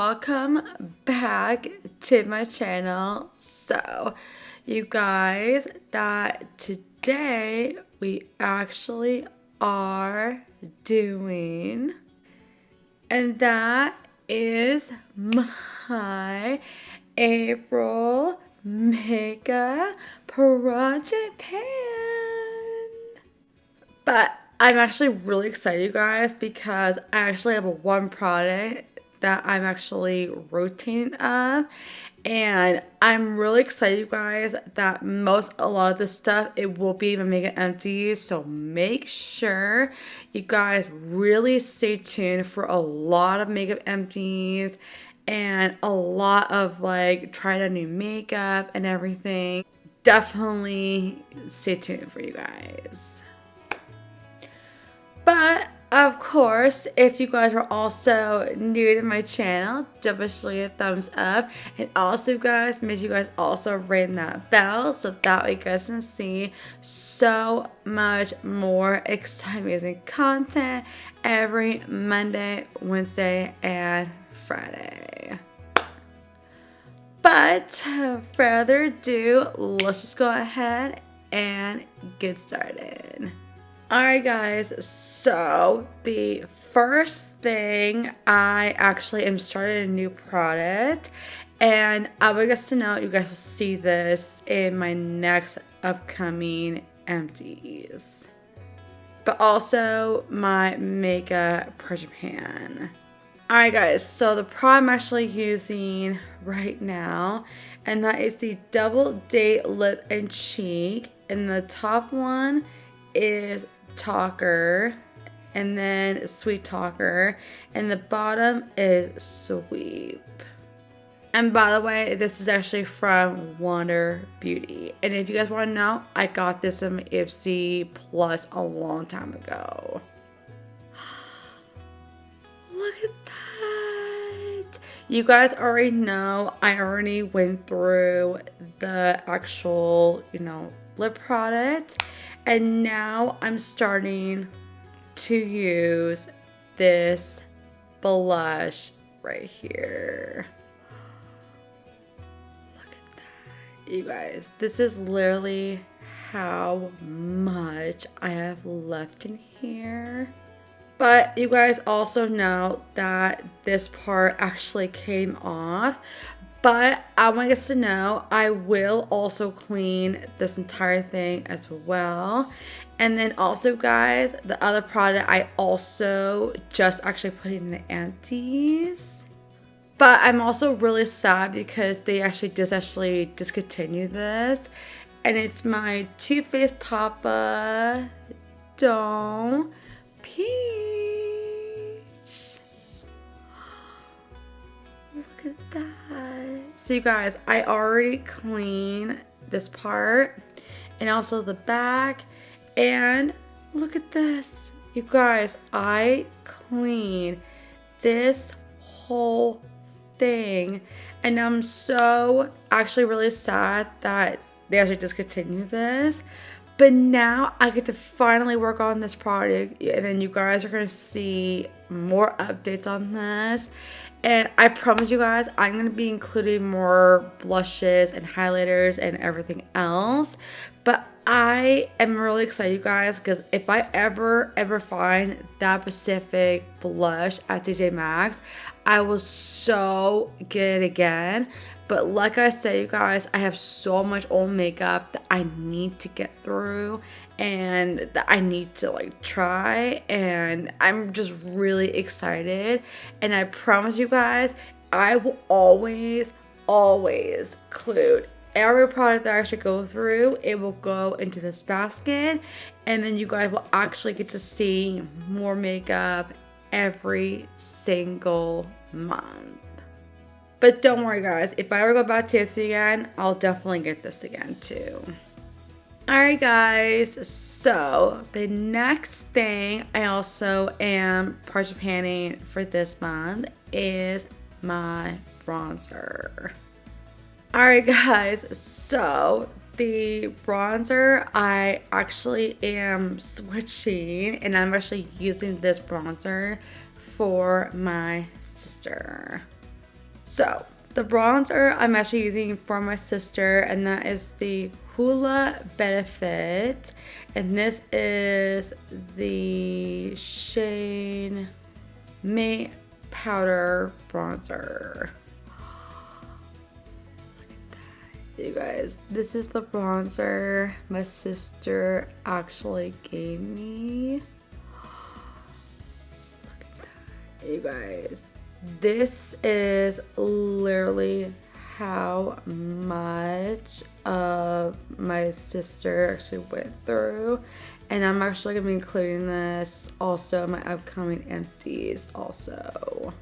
welcome back to my channel. So, you guys, that today we actually are doing, and that is my April makeup project pan. But I'm actually really excited, you guys, because I actually have one product that I'm actually rotating of. And I'm really excited, you guys, that a lot of this stuff, it will be my makeup empties. So make sure you guys really stay tuned for a lot of makeup empties and a lot of like trying out new makeup and everything. Definitely stay tuned for you guys. But of course, if you guys are also new to my channel, definitely a thumbs up. And also, guys, make sure you guys also ring that bell so that way you guys can see so much more exciting, amazing content every Monday, Wednesday, and Friday. But further ado, let's just go ahead and get started. Alright guys, so the first thing, I actually am starting a new product, and I would guess to know you guys will see this in my next upcoming empties. But also my makeup project pan. Alright guys, so the product I'm actually using right now, and that is the Double Date Lip and Cheek, and the top one is Talker, and then Sweet Talker, and the bottom is Sweep. And by the way, this is actually from Wonder Beauty, and if you guys want to know, I got this in my Ipsy Plus a long time ago. Look at that! You guys already know I already went through the actual, lip product. And now I'm starting to use this blush right here. Look at that. You guys, this is literally how much I have left in here. But you guys also know that this part actually came off. But I want you guys to know I will also clean this entire thing as well. And then also, guys, the other product I also just actually put in the empties. But I'm also really sad because they actually discontinue this. And it's my Too Faced Papa Don't Peach. Look at that. So you guys, I already cleaned this part and also the back, and look at this. You guys, I cleaned this whole thing, and I'm so actually really sad that they actually discontinued this. But now I get to finally work on this product, and then you guys are going to see more updates on this. And I promise you guys, I'm going to be including more blushes and highlighters and everything else. But I am really excited, you guys, because if I ever find that specific blush at TJ Maxx, I will so get it again. But like I said, you guys, I have so much old makeup that I need to get through and that I need to like try, and I'm just really excited. And I promise you guys, I will always include every product that I should go through. It will go into this basket, and then you guys will actually get to see more makeup every single month. But don't worry, guys, if I ever go back to Ipsy again, I'll definitely get this again too. Alright guys, so the next thing I also am project panning for this month is my bronzer. Alright guys, so the bronzer, I actually am switching, and I'm actually using this bronzer for my sister. So the bronzer I'm actually using for my sister, and that is the Hula Benefit, and this is the shade May Powder Bronzer. You guys, this is the bronzer my sister actually gave me. Look at that. You guys, this is literally how much of my sister actually went through. And I'm actually going to be including this also in my upcoming empties also.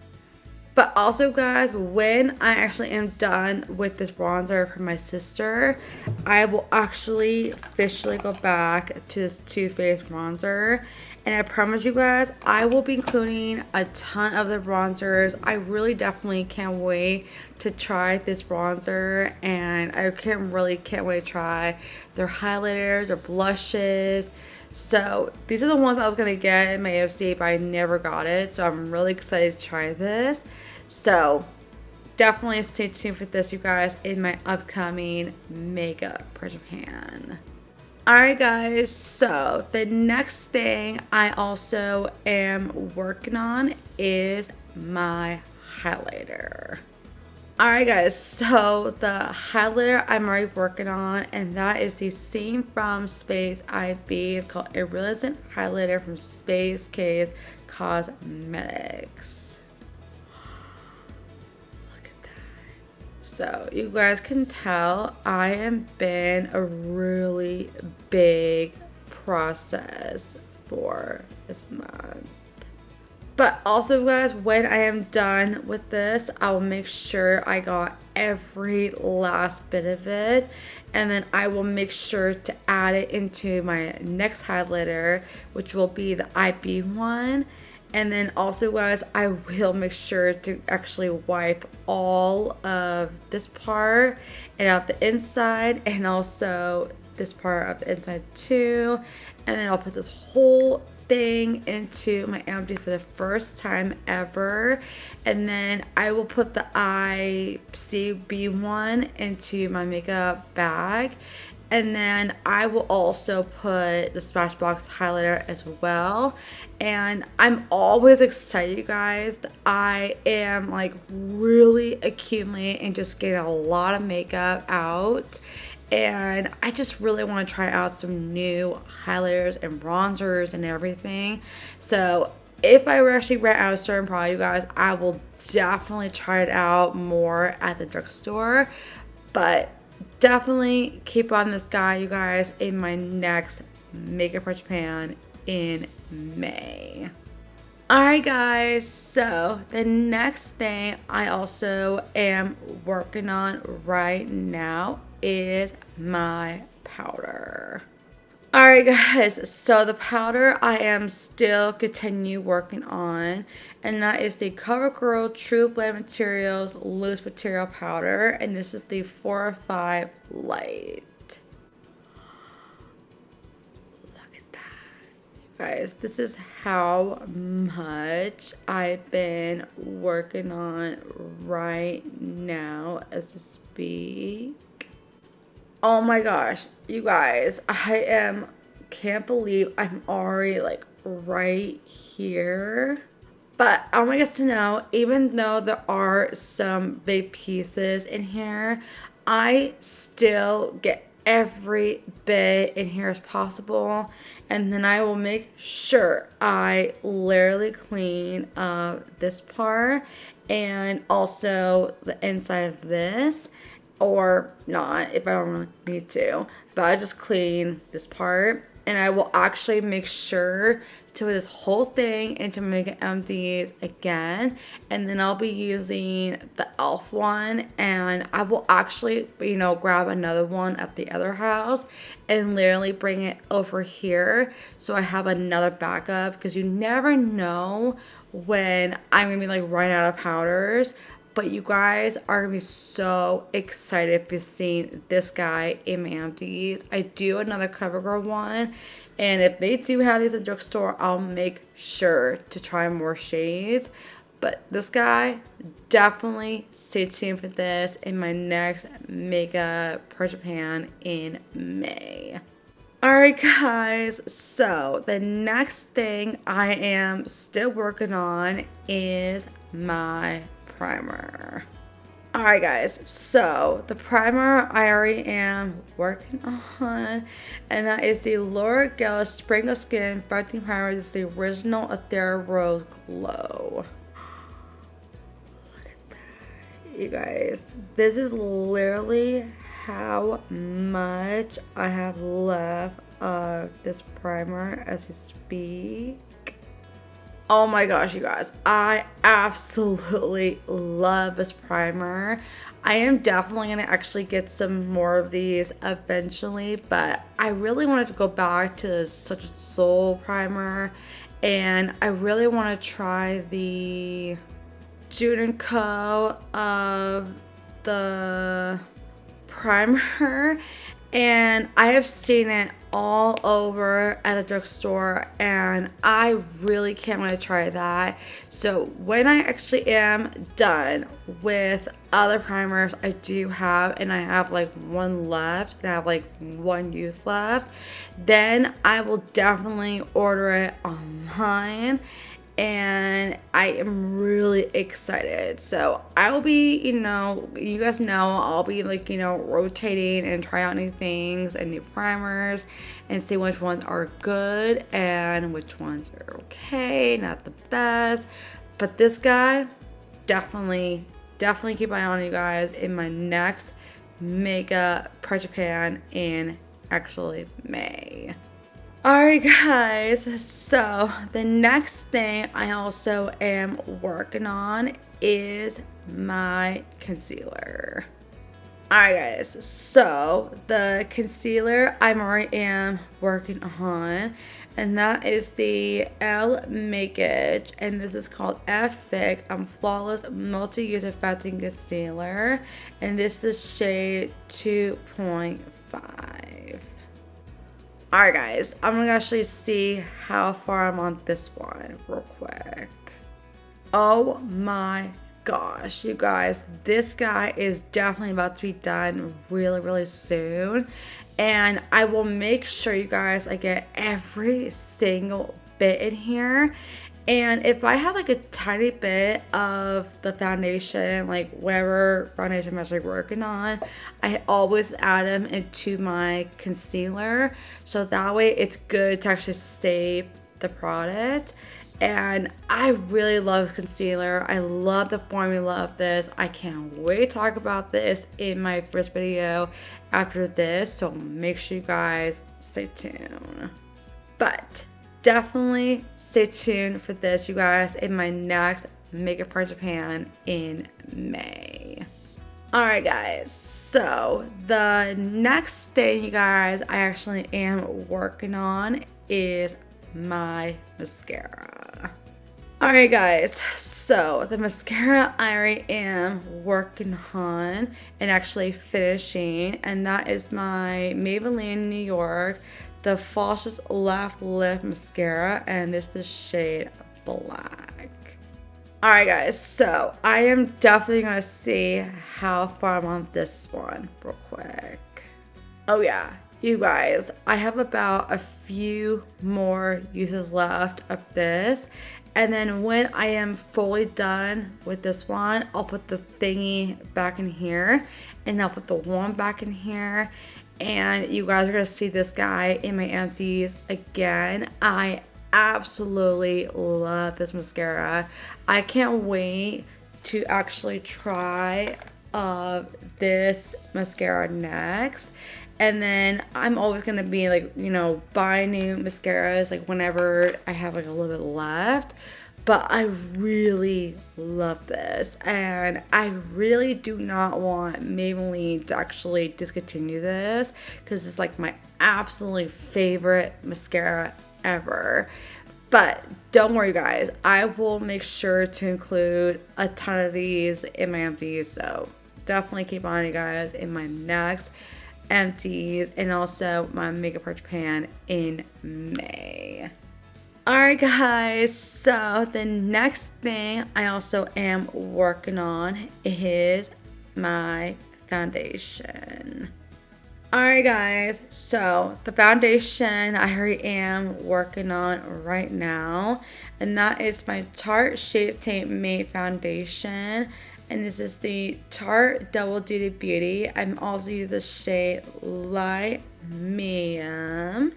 But also, guys, when I actually am done with this bronzer for my sister, I will actually officially go back to this Too Faced bronzer. And I promise you guys, I will be including a ton of the bronzers. I really definitely can't wait to try this bronzer. And I can't wait to try their highlighters, their blushes. So these are the ones I was going to get in my AFC, but I never got it. So I'm really excited to try this. So definitely stay tuned for this, you guys, in my upcoming makeup regimen. Alright guys, so the next thing I also am working on is my highlighter. Alright guys, so the highlighter I'm already working on, and that is the same from Space IB. It's called Iridescent Highlighter from Space Case Cosmetics. So you guys can tell I have been a really big process for this month. But also, guys, when I am done with this, I will make sure I got every last bit of it. And then I will make sure to add it into my next highlighter, which will be the IB one. And then also, guys, I will make sure to actually wipe all of this part and out the inside, and also this part of the inside too. And then I'll put this whole thing into my empty for the first time ever. And then I will put the ICB one into my makeup bag. And then I will also put the Smashbox highlighter as well. And I'm always excited, you guys. I am like really accumulating and just getting a lot of makeup out. And I just really want to try out some new highlighters and bronzers and everything. So if I actually run out of certain product, you guys, I will definitely try it out more at the drugstore. But definitely keep on this guy, you guys, in my next makeup regimen in May. Alright guys, so the next thing I also am working on right now is my powder. Alright guys, so the powder I am still continue working on, and that is the CoverGirl True Blend Materials Loose Material Powder, and this is the 405 Light. Look at that. Guys, this is how much I've been working on right now as we speak. Oh my gosh, you guys, can't believe I'm already like right here. But I want you guys to know, even though there are some big pieces in here, I still get every bit in here as possible. And then I will make sure I literally clean this part and also the inside of this. Or not if I don't really need to, but I just clean this part, and I will actually make sure to put this whole thing into my makeup empties again, and then I'll be using the e.l.f. one, and I will actually grab another one at the other house and literally bring it over here so I have another backup, because you never know when I'm gonna be like running out of powders. But you guys are going to be so excited to see this guy in my empties. I do another CoverGirl one. And if they do have these at the drugstore, I'll make sure to try more shades. But this guy, definitely stay tuned for this in my next makeup per Japan in May. Alright guys, so the next thing I am still working on is my primer. Alright guys, so the primer I already am working on, and that is the L'Oreal Sprinkle Skin Brightening Primer. This is the original Ethereal Rose Glow. Look at that, you guys. This is literally how much I have left of this primer as we speak. Oh my gosh, you guys, I absolutely love this primer. I am definitely going to actually get some more of these eventually, but I really wanted to go back to this Such a Soul primer, and I really want to try the June & Co. of the primer, and I have seen it all over at the drugstore, and I really can't wait to try that. So when I actually am done with other primers I do have, and I have like one left and I have like one use left, then I will definitely order it online. And I am really excited. So I will be, you guys know, I'll be like, rotating and try out new things and new primers and see which ones are good and which ones are okay, not the best. But this guy, definitely keep an eye on, you guys, in my next makeup per Japan in actually May. Alright guys, so the next thing I also am working on is my concealer. Alright guys, so the concealer I already am working on, and that is the Elle Make-It, and this is called F-Fix Flawless Multi-Use Effecting Concealer, and this is shade 2.5. Alright guys, I'm gonna actually see how far I'm on this one real quick. Oh my gosh, you guys, this guy is definitely about to be done really soon. And I will make sure, you guys, I get every single bit in here. And if I have like a tiny bit of the foundation, like whatever foundation I'm actually working on, I always add them into my concealer. So that way it's good to actually save the product. And I really love this concealer. I love the formula of this. I can't wait to talk about this in my first video after this. So make sure you guys stay tuned. But definitely stay tuned for this, you guys, in my next Makeup for Japan in May. Alright guys, so the next thing, you guys, I actually am working on is my mascara. Alright guys, so the mascara I already am working on and actually finishing, and that is my Maybelline New York, the Falsies Laugh Lift Mascara, and this is the shade Black. Alright guys, so I am definitely going to see how far I'm on this one real quick. Oh yeah, you guys, I have about a few more uses left of this. And then when I am fully done with this one, I'll put the thingy back in here. And I'll put the one back in here. And you guys are going to see this guy in my empties again. I absolutely love this mascara. I can't wait to actually try this mascara next. And then I'm always going to be like, buy new mascaras like whenever I have like a little bit left. But I really love this, and I really do not want Maybelline to actually discontinue this, because it's like my absolutely favorite mascara ever. But don't worry guys, I will make sure to include a ton of these in my empties, so definitely keep on, you guys, in my next empties and also my Makeup for Japan in May. Alright guys, so the next thing I also am working on is my foundation. Alright guys, so the foundation I already am working on right now, and that is my Tarte Shape Tape Matte Foundation, and this is the Tarte Double Duty Beauty. I'm also using the shade Light Medium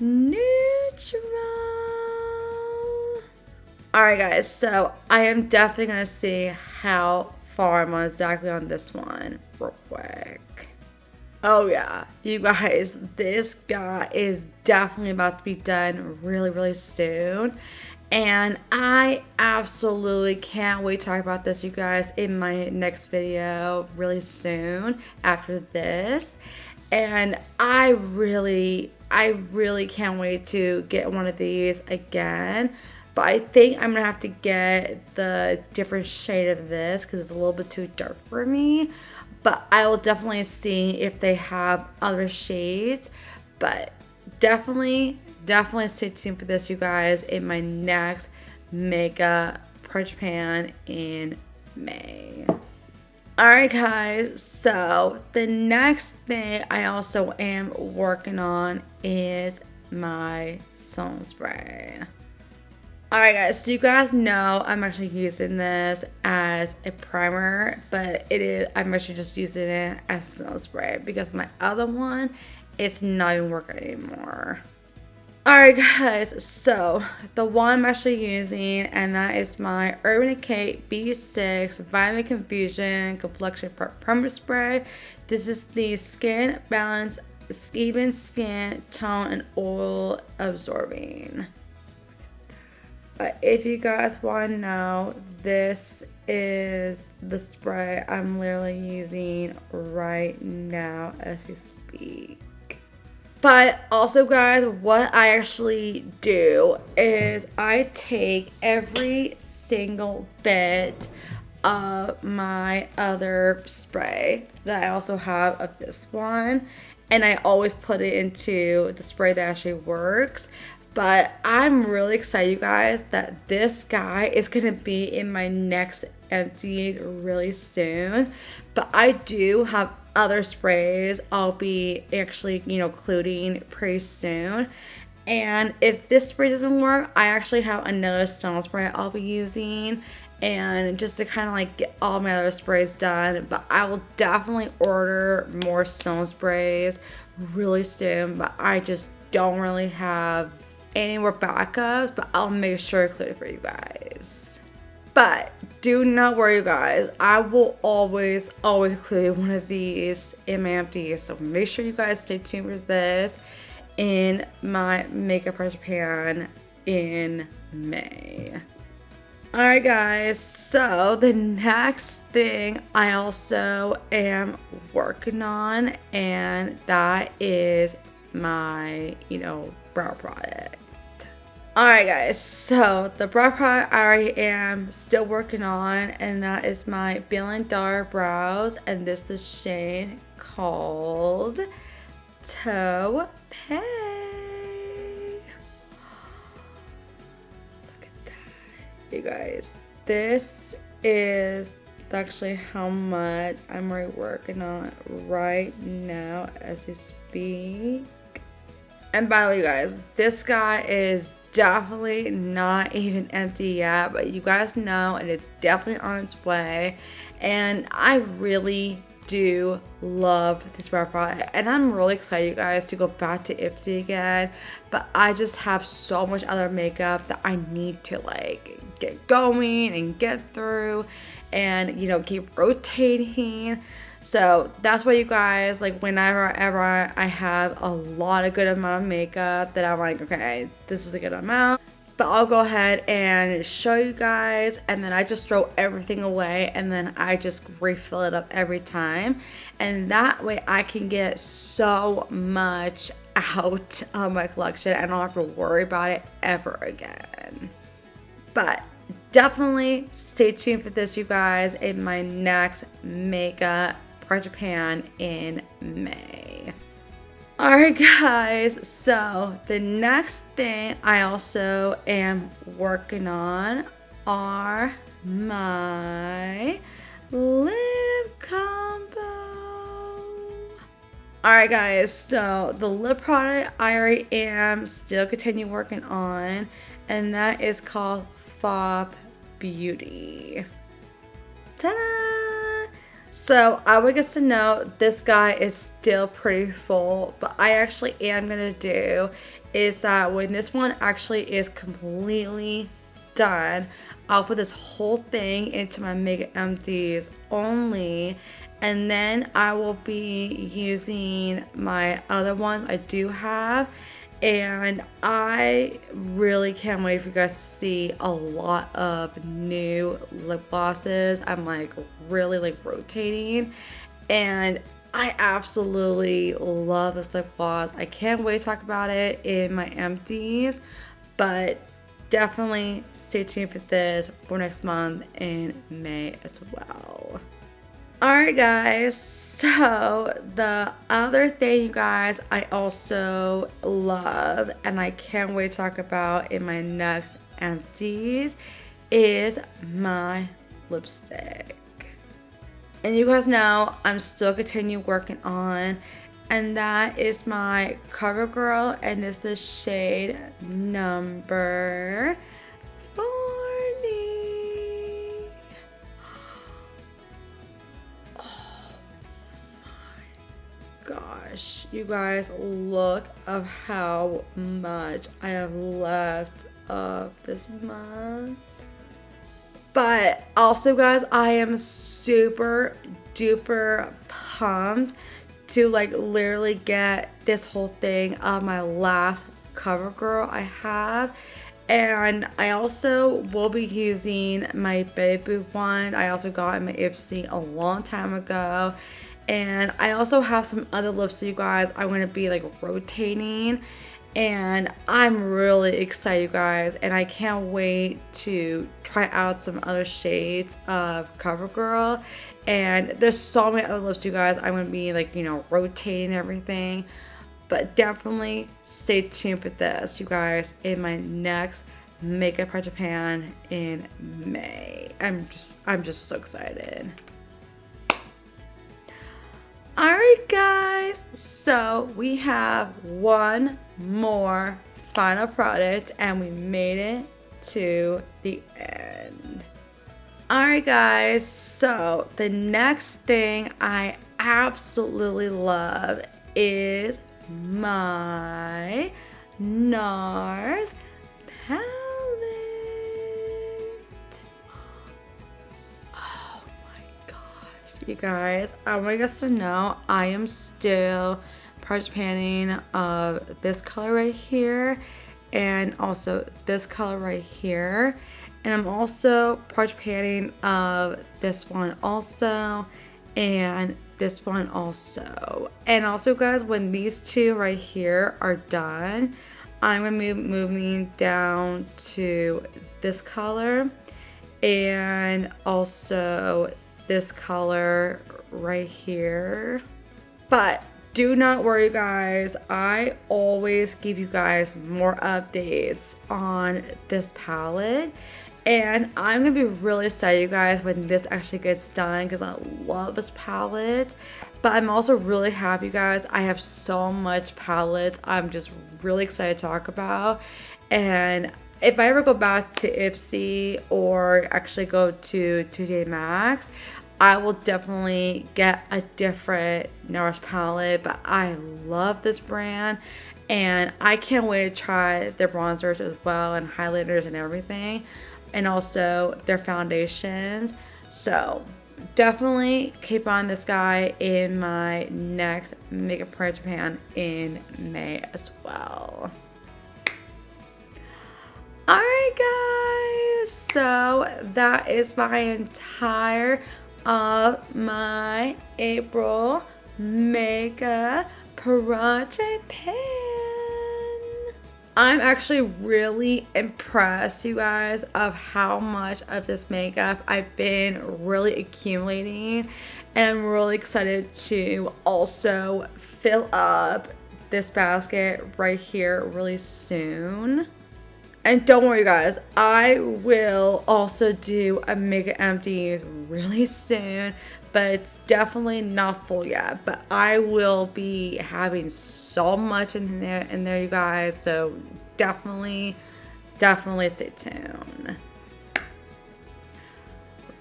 Neutral. Alright guys, so I am definitely going to see how far I'm exactly on this one real quick. Oh yeah, you guys, this guy is definitely about to be done really soon. And I absolutely can't wait to talk about this, you guys, in my next video really soon after this. And I really can't wait to get one of these again. But I think I'm gonna have to get the different shade of this because it's a little bit too dark for me. But I will definitely see if they have other shades. But definitely stay tuned for this, you guys, in my next makeup project pan in May. Alright guys, so the next thing I also am working on is my setting spray. Alright guys, so you guys know I'm actually using this as a primer, but I'm actually just using it as a setting spray because my other one, it's not even working anymore. Alright guys, so the one I'm actually using, and that is my Urban Decay B6 Vitamin Confusion Complexion Primer Spray. This is the Skin Balance Even Skin Tone and Oil Absorbing. If you guys want to know, this is the spray I'm literally using right now as we speak. But also guys, what I actually do is I take every single bit of my other spray that I also have of this one, and I always put it into the spray that actually works. But I'm really excited, you guys, that this guy is going to be in my next empties really soon. But I do have other sprays I'll be actually, including pretty soon. And if this spray doesn't work, I actually have another stone spray I'll be using. And just to kind of like get all my other sprays done. But I will definitely order more stone sprays really soon. But I just don't really have any more backups, but I'll make sure to include it for you guys. But do not worry, you guys, I will always include one of these in my empties, so make sure you guys stay tuned for this in my makeup project pan in May. Alright guys, so the next thing I also am working on, and that is my, brow product. Alright guys, so the brow product I already am still working on, and that is my Billion Dollar Brows, and this is the shade called Taupe. Look at that. You guys, this is actually how much I'm already working on right now as we speak. And by the way, you guys, this guy is definitely not even empty yet, but you guys know, and it's definitely on its way. And I really do love this brow product, and I'm really excited, you guys, to go back to Ipsy again. But I just have so much other makeup that I need to like get going and get through, and keep rotating. So that's why, you guys, like whenever I have a lot of good amount of makeup that I'm like, okay, this is a good amount, but I'll go ahead and show you guys, and then I just throw everything away, and then I just refill it up every time, and that way I can get so much out of my collection and I don't have to worry about it ever again. But definitely stay tuned for this, you guys, in my next makeup project pan in May. Alright guys, so the next thing I also am working on are my lip combo. Alright guys, so the lip product I already am still continue working on, and that is called Fop Beauty. Ta-da! So I would get to know this guy is still pretty full, but I actually am gonna do is that when this one actually is completely done, I'll put this whole thing into my Mega Empties only, and then I will be using my other ones I do have. And I really can't wait for you guys to see a lot of new lip glosses. I'm like really like rotating, and I absolutely love this lip gloss. I can't wait to talk about it in my empties, but definitely stay tuned for this for next month in May as well. Alright guys, so the other thing you guys I also love and I can't wait to talk about in my next empties is my lipstick. And you guys know I'm still continue working on, and that is my CoverGirl, and this is the shade number 40. Gosh, you guys, look of how much I have left of this month. But also guys, I am super duper pumped to like literally get this whole thing of my last CoverGirl I have. And I also will be using my Baby one I also got in my Ipsy a long time ago. And I also have some other lips, you guys, I'm going to be like rotating. And I'm really excited, you guys. And I can't wait to try out some other shades of CoverGirl. And there's so many other lips, you guys. I'm going to be like, you know, rotating everything. But definitely stay tuned for this, you guys, in my next Makeup Part Japan in May. I'm just so excited. Alright guys, so we have one more final product and we made it to the end. Alright guys, so the next thing I absolutely love is my NARS palette. You guys, I want you guys to know I am still project panning of this color right here and also this color right here, and I'm also project panning of this one also and this one also. And also guys, when these two right here are done, I'm gonna be moving down to this color and also this color right here. But do not worry guys, I always give you guys more updates on this palette, and I'm gonna be really excited, you guys, when this actually gets done, because I love this palette. But I'm also really happy, you guys, I have so much palettes I'm just really excited to talk about. And if I ever go back to Ipsy or actually go to 2Day Max, I will definitely get a different NARS palette. But I love this brand and I can't wait to try their bronzers as well and highlighters and everything, and also their foundations. So definitely keep on this guy in my next Makeup Part Japan in May as well. Alright guys, so that is my entire of my April Makeup Part Japan. I'm actually really impressed, you guys, of how much of this makeup I've been really accumulating, and I'm really excited to also fill up this basket right here really soon. And don't worry guys, I will also do a mega empties really soon, but it's definitely not full yet. But I will be having so much in there, you guys. So definitely stay tuned.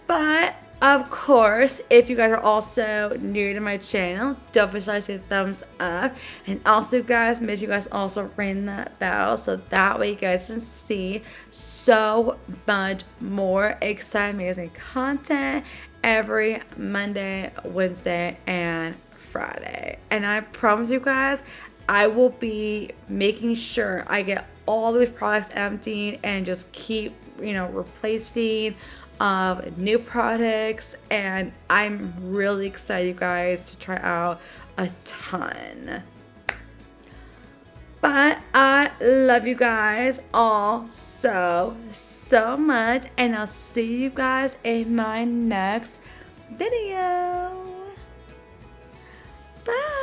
But of course, if you guys are also new to my channel, don't forget to hit a thumbs up. And also guys, make sure you guys also ring that bell so that way you guys can see so much more exciting, amazing content every Monday, Wednesday, and Friday. And I promise you guys, I will be making sure I get all these products emptied and just keep, replacing of new products. And I'm really excited, you guys, to try out a ton. But I love you guys all so much, and I'll see you guys in my next video. Bye.